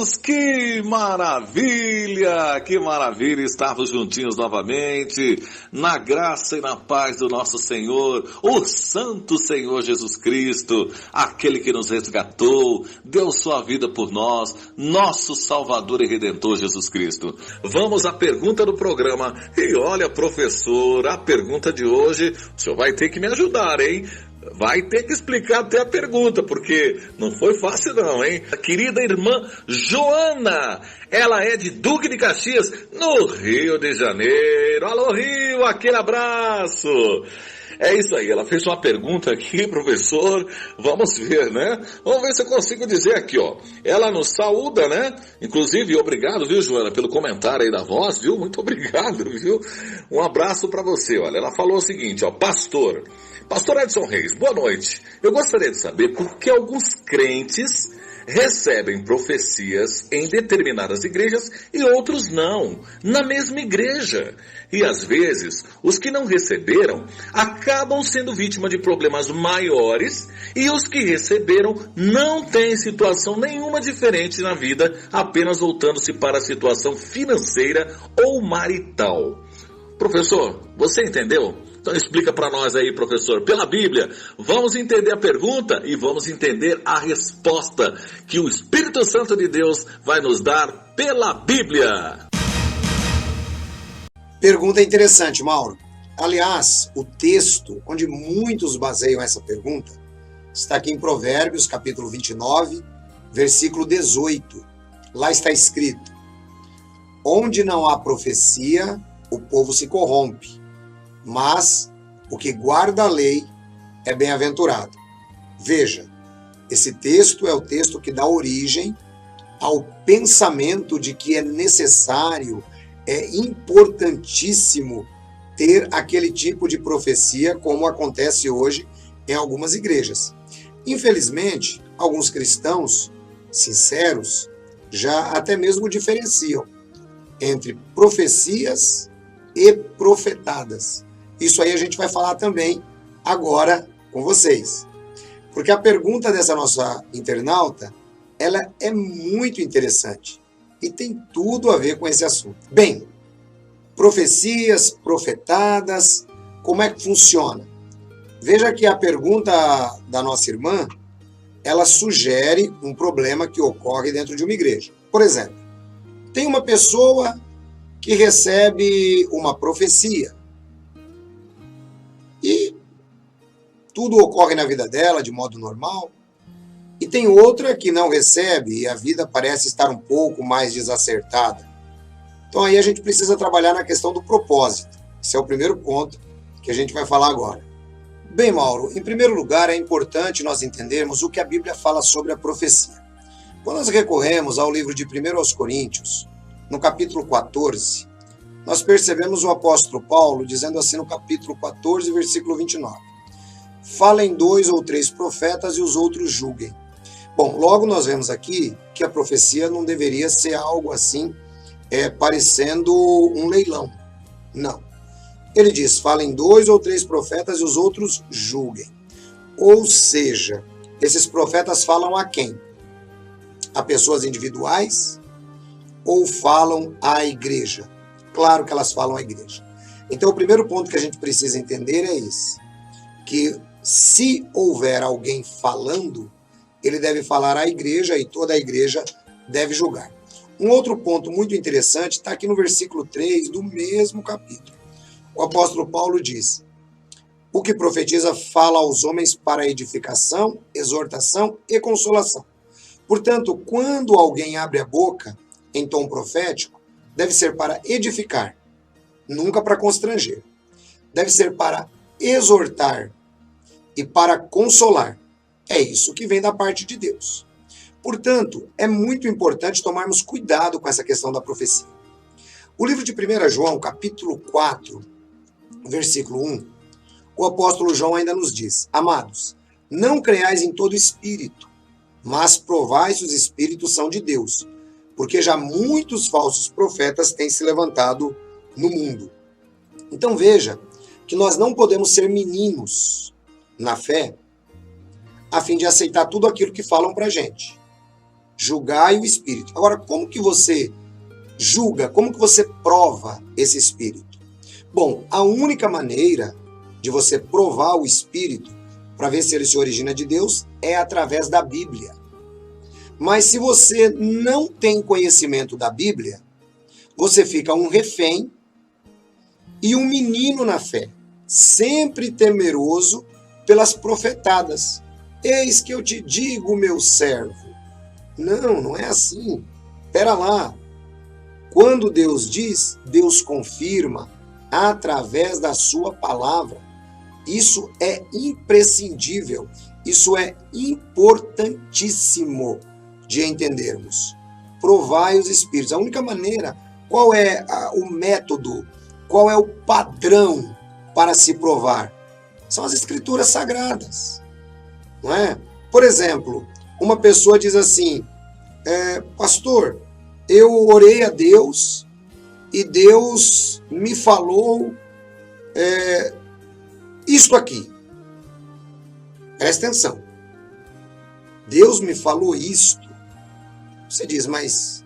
queridos, que maravilha estarmos juntinhos novamente, na graça e na paz do nosso Senhor, o Santo Senhor Jesus Cristo, aquele que nos resgatou, deu sua vida por nós, nosso Salvador e Redentor Jesus Cristo. Vamos à pergunta do programa, e olha, professor, a pergunta de hoje, o senhor vai ter que me ajudar, hein? Vai ter que explicar até a pergunta, porque não foi fácil não, hein? A querida irmã Joana, ela é de Duque de Caxias, no Rio de Janeiro. Alô, Rio, aquele abraço! É isso aí, ela fez uma pergunta aqui, professor, vamos ver, né? Vamos ver se eu consigo dizer aqui, ó. Ela nos saúda, né? Inclusive, obrigado, viu, Joana, pelo comentário aí da voz, viu? Muito obrigado, viu? Um abraço pra você, olha. Ela falou o seguinte, ó, Pastor Edson Reis, boa noite. Eu gostaria de saber por que alguns crentes recebem profecias em determinadas igrejas e outros não, na mesma igreja. E às vezes, os que não receberam acabam sendo vítima de problemas maiores e os que receberam não têm situação nenhuma diferente na vida, apenas voltando-se para a situação financeira ou marital. Professor, você entendeu? Então explica para nós aí, professor, pela Bíblia. Vamos entender a pergunta e vamos entender a resposta que o Espírito Santo de Deus vai nos dar pela Bíblia. Pergunta interessante, Mauro. Aliás, o texto onde muitos baseiam essa pergunta está aqui em Provérbios, capítulo 29, versículo 18. Lá está escrito: onde não há profecia, o povo se corrompe, mas o que guarda a lei é bem-aventurado. Veja, esse texto é o texto que dá origem ao pensamento de que é necessário, é importantíssimo ter aquele tipo de profecia como acontece hoje em algumas igrejas. Infelizmente, alguns cristãos sinceros já até mesmo diferenciam entre profecias e profetadas. Isso aí a gente vai falar também agora com vocês. Porque a pergunta dessa nossa internauta, ela é muito interessante e tem tudo a ver com esse assunto. Bem, profecias, profetadas, como é que funciona? Veja que a pergunta da nossa irmã, ela sugere um problema que ocorre dentro de uma igreja. Por exemplo, tem uma pessoa que recebe uma profecia e tudo ocorre na vida dela de modo normal, e tem outra que não recebe e a vida parece estar um pouco mais desacertada. Então aí a gente precisa trabalhar na questão do propósito. Esse é o primeiro ponto que a gente vai falar agora. Bem, Mauro, em primeiro lugar é importante nós entendermos o que a Bíblia fala sobre a profecia. Quando nós recorremos ao livro de 1 aos Coríntios, no capítulo 14, nós percebemos o apóstolo Paulo dizendo assim no capítulo 14, versículo 29. Falem 2 ou 3 profetas e os outros julguem. Bom, logo nós vemos aqui que a profecia não deveria ser algo assim, parecendo um leilão. Não. Ele diz, falem 2 ou 3 profetas e os outros julguem. Ou seja, esses profetas falam a quem? A pessoas individuais ou falam à igreja? Claro que elas falam à igreja. Então, o primeiro ponto que a gente precisa entender é esse, que se houver alguém falando, ele deve falar à igreja e toda a igreja deve julgar. Um outro ponto muito interessante está aqui no versículo 3 do mesmo capítulo. O apóstolo Paulo diz, o que profetiza fala aos homens para edificação, exortação e consolação. Portanto, quando alguém abre a boca em tom profético, deve ser para edificar, nunca para constranger. Deve ser para exortar e para consolar. É isso que vem da parte de Deus. Portanto, é muito importante tomarmos cuidado com essa questão da profecia. O livro de 1 João, capítulo 4, versículo 1, o apóstolo João ainda nos diz, amados, não creiais em todo espírito, mas provai se os espíritos são de Deus, porque já muitos falsos profetas têm se levantado no mundo. Então veja que nós não podemos ser meninos na fé a fim de aceitar tudo aquilo que falam para a gente. julgai o espírito. Agora, como que você julga, como que você prova esse espírito? Bom, a única maneira de você provar o espírito para ver se ele se origina de Deus é através da Bíblia. Mas se você não tem conhecimento da Bíblia, você fica um refém e um menino na fé, sempre temeroso pelas profetadas. Eis que eu te digo, meu servo. Não, não é assim. Espera lá. Quando Deus diz, Deus confirma através da sua palavra. Isso é imprescindível. Isso é importantíssimo de entendermos. Provai os espíritos. A única maneira, qual é o método, qual é o padrão para se provar? São as escrituras sagradas. Não é? Por exemplo, uma pessoa diz assim, pastor, eu orei a Deus e Deus me falou isto aqui. Presta atenção. Deus me falou isto. Você diz, mas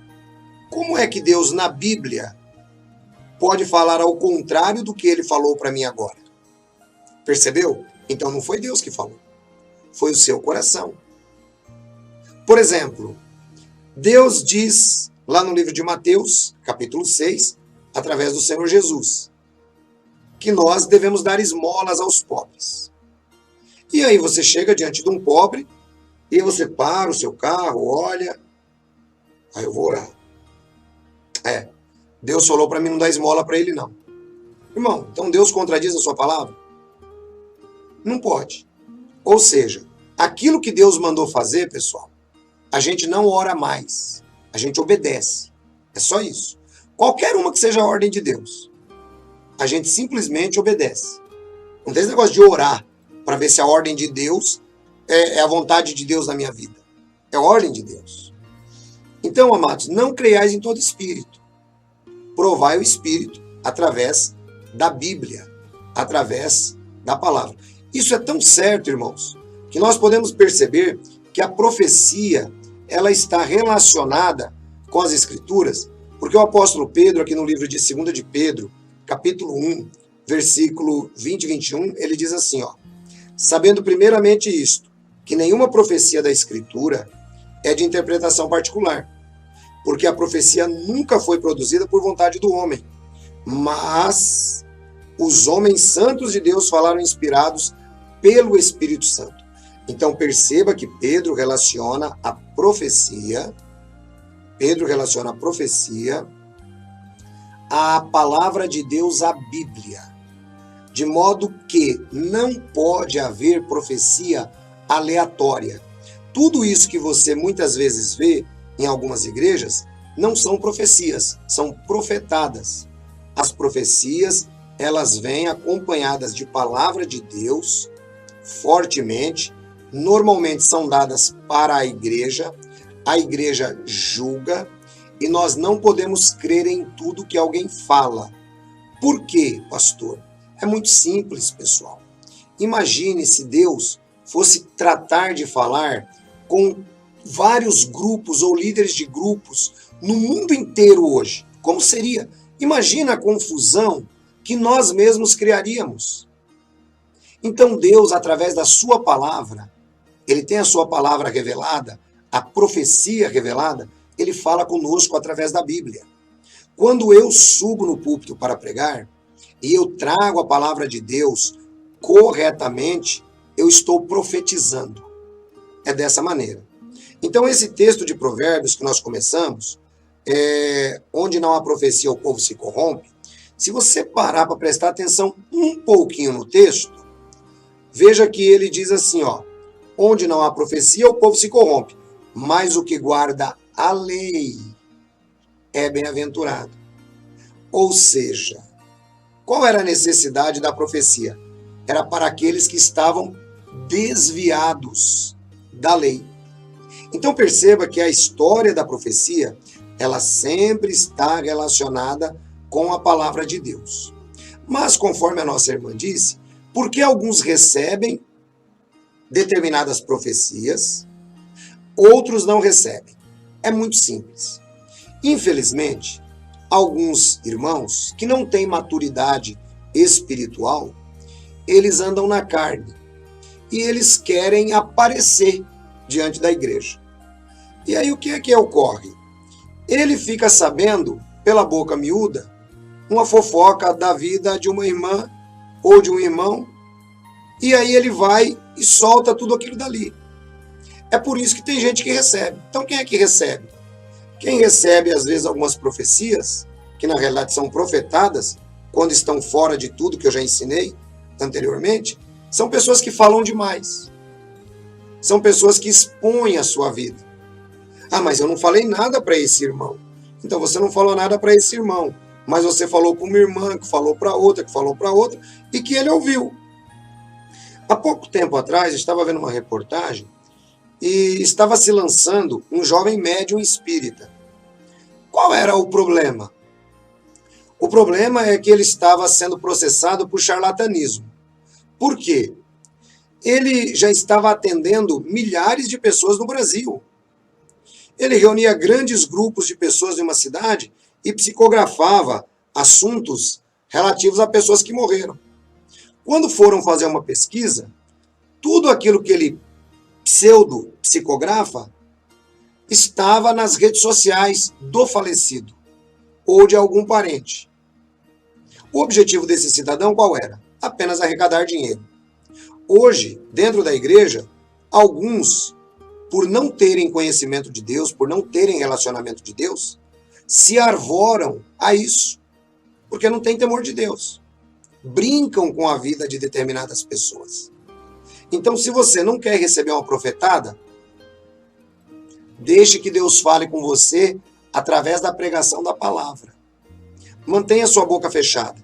como é que Deus na Bíblia pode falar ao contrário do que ele falou para mim agora? Percebeu? Então não foi Deus que falou. Foi o seu coração. Por exemplo, Deus diz lá no livro de Mateus, capítulo 6, através do Senhor Jesus, que nós devemos dar esmolas aos pobres. E aí você chega diante de um pobre, e você para o seu carro, olha, aí eu vou orar. Deus falou para mim não dar esmola para ele, não. Irmão, então Deus contradiz a sua palavra? Não pode. Ou seja, aquilo que Deus mandou fazer, pessoal, a gente não ora mais, a gente obedece. É só isso. Qualquer uma que seja a ordem de Deus, a gente simplesmente obedece. Não tem esse negócio de orar para ver se a ordem de Deus é a vontade de Deus na minha vida. É a ordem de Deus. Então, amados, não creiais em todo espírito. Provai o espírito através da Bíblia, através da palavra. Isso é tão certo, irmãos, que nós podemos perceber que a profecia ela está relacionada com as Escrituras, porque o apóstolo Pedro, aqui no livro de 2 de Pedro, capítulo 1, versículo 20 e 21, ele diz assim, sabendo primeiramente isto, que nenhuma profecia da Escritura é de interpretação particular, porque a profecia nunca foi produzida por vontade do homem, mas os homens santos de Deus falaram inspirados pelo Espírito Santo. Então perceba que Pedro relaciona a profecia à palavra de Deus, à Bíblia, de modo que não pode haver profecia aleatória. Tudo isso que você muitas vezes vê em algumas igrejas não são profecias, são profetadas. As profecias, elas vêm acompanhadas de palavra de Deus, fortemente, normalmente são dadas para a igreja julga, e nós não podemos crer em tudo que alguém fala. Por quê, pastor? É muito simples, pessoal. Imagine se Deus fosse tratar de falar com vários grupos ou líderes de grupos no mundo inteiro hoje. Como seria? Imagina a confusão que nós mesmos criaríamos. Então Deus, através da sua palavra, ele tem a sua palavra revelada, a profecia revelada, ele fala conosco através da Bíblia. Quando eu subo no púlpito para pregar e eu trago a palavra de Deus corretamente, eu estou profetizando. É dessa maneira. Então esse texto de Provérbios que nós começamos, onde não há profecia o povo se corrompe, se você parar para prestar atenção um pouquinho no texto, veja que ele diz assim, onde não há profecia o povo se corrompe, mas o que guarda a lei é bem-aventurado. Ou seja, qual era a necessidade da profecia? Era para aqueles que estavam desviados da lei. Então perceba que a história da profecia, ela sempre está relacionada com a palavra de Deus. Mas, conforme a nossa irmã disse, por que alguns recebem determinadas profecias, outros não recebem? É muito simples. Infelizmente, alguns irmãos que não têm maturidade espiritual, eles andam na carne e eles querem aparecer diante da igreja. E aí o que é que ocorre? Ele fica sabendo, pela boca miúda, uma fofoca da vida de uma irmã ou de um irmão, e aí ele vai e solta tudo aquilo dali. É por isso que tem gente que recebe. Então quem é que recebe? Quem recebe, às vezes, algumas profecias, que na realidade são profetadas, quando estão fora de tudo que eu já ensinei anteriormente, são pessoas que falam demais. São pessoas que expõem a sua vida. Ah, mas eu não falei nada para esse irmão. Então você não falou nada para esse irmão, mas você falou para uma irmã, que falou para outra, que falou para outra, e que ele ouviu. Há pouco tempo atrás, eu estava vendo uma reportagem e estava se lançando um jovem médium espírita. Qual era o problema? O problema é que ele estava sendo processado por charlatanismo. Por quê? Ele já estava atendendo milhares de pessoas no Brasil. Ele reunia grandes grupos de pessoas em uma cidade e psicografava assuntos relativos a pessoas que morreram. Quando foram fazer uma pesquisa, tudo aquilo que ele pseudo-psicografa estava nas redes sociais do falecido ou de algum parente. O objetivo desse cidadão qual era? Apenas arrecadar dinheiro. Hoje, dentro da igreja, alguns, por não terem conhecimento de Deus, por não terem relacionamento de Deus, se arvoram a isso, porque não tem temor de Deus. Brincam com a vida de determinadas pessoas. Então, se você não quer receber uma profetada, deixe que Deus fale com você através da pregação da palavra. Mantenha sua boca fechada.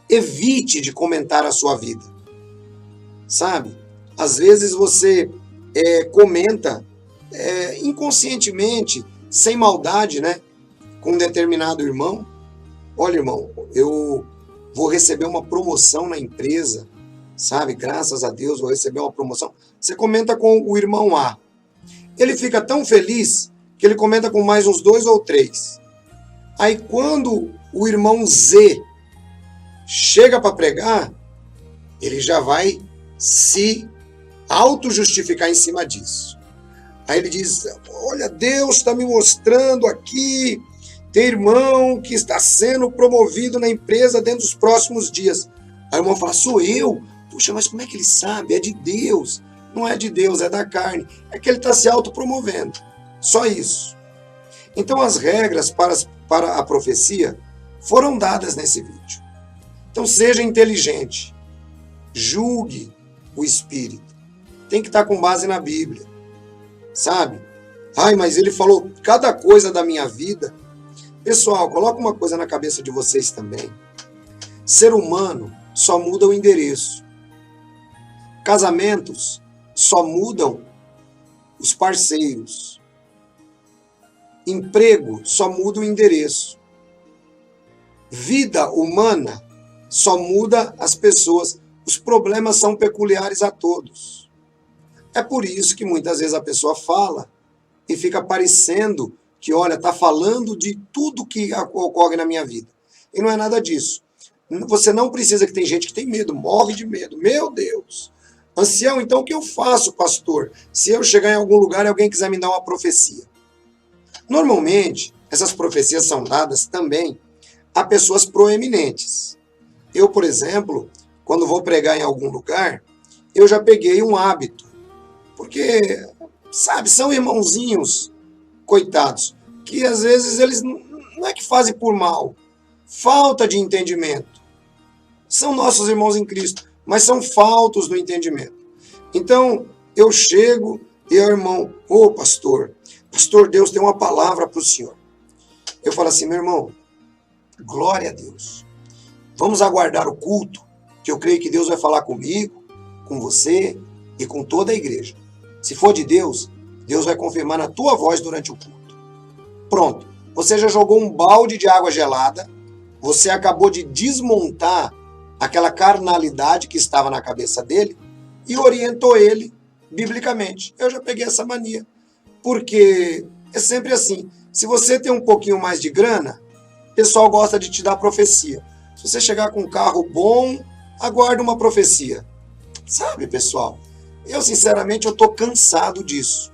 Evite de comentar a sua vida. Sabe? Às vezes você comenta inconscientemente, sem maldade, né? Com um determinado irmão. Olha, irmão, eu vou receber uma promoção na empresa, sabe? Graças a Deus vou receber uma promoção. Você comenta com o irmão A. Ele fica tão feliz que ele comenta com mais uns 2 ou 3. Aí quando o irmão Z chega para pregar, ele já vai se auto-justificar em cima disso. Aí ele diz, olha, Deus está me mostrando aqui, tem irmão que está sendo promovido na empresa dentro dos próximos dias. Aí o irmão fala, sou eu? Puxa, mas como é que ele sabe? É de Deus. Não é de Deus, é da carne. É que ele está se autopromovendo. Só isso. Então as regras para a profecia foram dadas nesse vídeo. Então seja inteligente. Julgue o espírito. Tem que estar com base na Bíblia. Sabe? Ai, mas ele falou cada coisa da minha vida. Pessoal, coloca uma coisa na cabeça de vocês também. Ser humano só muda o endereço. Casamentos só mudam os parceiros. Emprego só muda o endereço. Vida humana só muda as pessoas. Os problemas são peculiares a todos. É por isso que muitas vezes a pessoa fala e fica parecendo que, olha, está falando de tudo que ocorre na minha vida. E não é nada disso. Você não precisa, que tem gente que tem medo, morre de medo. Meu Deus! Ancião, então o que eu faço, pastor? Se eu chegar em algum lugar e alguém quiser me dar uma profecia. Normalmente, essas profecias são dadas também a pessoas proeminentes. Eu, por exemplo, quando vou pregar em algum lugar, eu já peguei um hábito. Porque, sabe, são irmãozinhos, coitados, que às vezes eles não é que fazem por mal, falta de entendimento. São nossos irmãos em Cristo, mas são faltos do entendimento. Então, eu chego e o irmão, pastor, Deus tem uma palavra para o senhor. Eu falo assim, meu irmão, glória a Deus. Vamos aguardar o culto, que eu creio que Deus vai falar comigo, com você e com toda a igreja. Se for de Deus, Deus vai confirmar na tua voz durante o culto. Pronto, você já jogou um balde de água gelada, você acabou de desmontar aquela carnalidade que estava na cabeça dele e orientou ele biblicamente. Eu já peguei essa mania, porque É sempre assim. Se você tem um pouquinho mais de grana, o pessoal gosta de te dar profecia. Se você chegar com um carro bom, aguarda uma profecia. Sabe, pessoal? Eu, sinceramente, eu tô cansado disso,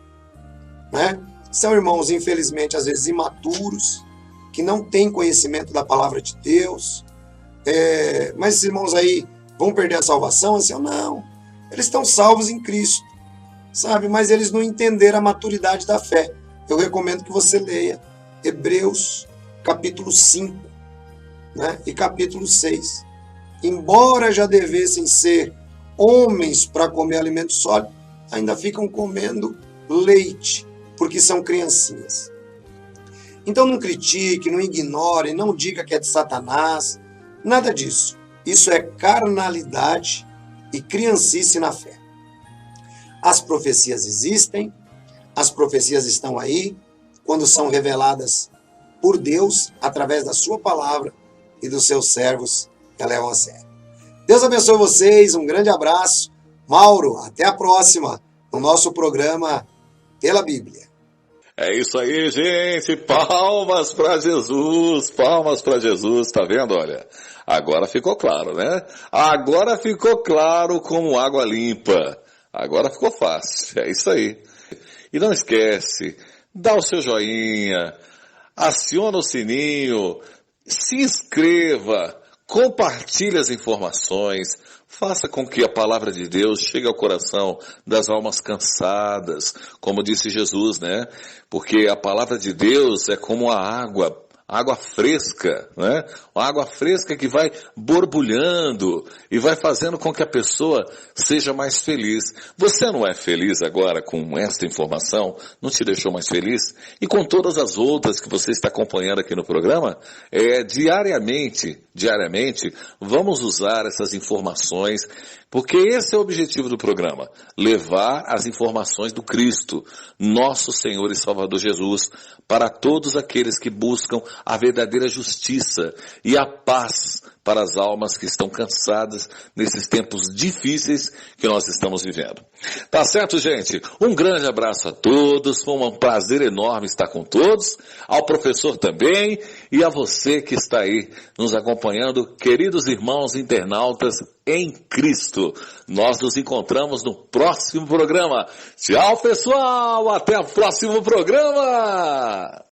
né? São irmãos, infelizmente, às vezes imaturos, que não têm conhecimento da palavra de Deus. Mas esses irmãos aí vão perder a salvação? Assim, não. Eles estão salvos em Cristo, sabe? Mas eles não entenderam a maturidade da fé. Eu recomendo que você leia Hebreus, capítulo 5, né? E capítulo 6. Embora já devessem ser homens para comer alimento sólido, ainda ficam comendo leite, porque são criancinhas. Então não critique, não ignore, não diga que é de Satanás, nada disso. Isso é carnalidade e criancice na fé. As profecias existem, as profecias estão aí, quando são reveladas por Deus, através da sua palavra e dos seus servos que a levam a sério. Deus abençoe vocês, um grande abraço. Mauro, até a próxima, no nosso programa Pela Bíblia. É isso aí, gente. Palmas para Jesus, tá vendo? Olha, agora ficou claro, né? Agora ficou claro como água limpa. Agora ficou fácil, é isso aí. E não esquece, dá o seu joinha, aciona o sininho, se inscreva, compartilhe as informações, faça com que a palavra de Deus chegue ao coração das almas cansadas, como disse Jesus, né? Porque a palavra de Deus é como a água fresca, né? Uma água fresca que vai borbulhando e vai fazendo com que a pessoa seja mais feliz. Você não é feliz agora com esta informação? Não te deixou mais feliz? E com todas as outras que você está acompanhando aqui no programa? Diariamente, vamos usar essas informações, porque esse é o objetivo do programa, levar as informações do Cristo, nosso Senhor e Salvador Jesus, para todos aqueles que buscam a verdadeira justiça e a paz para as almas que estão cansadas nesses tempos difíceis que nós estamos vivendo. Tá certo, gente? Um grande abraço a todos, foi um prazer enorme estar com todos, ao professor também e a você que está aí nos acompanhando, queridos irmãos internautas em Cristo. Nós nos encontramos no próximo programa. Tchau, pessoal! Até o próximo programa!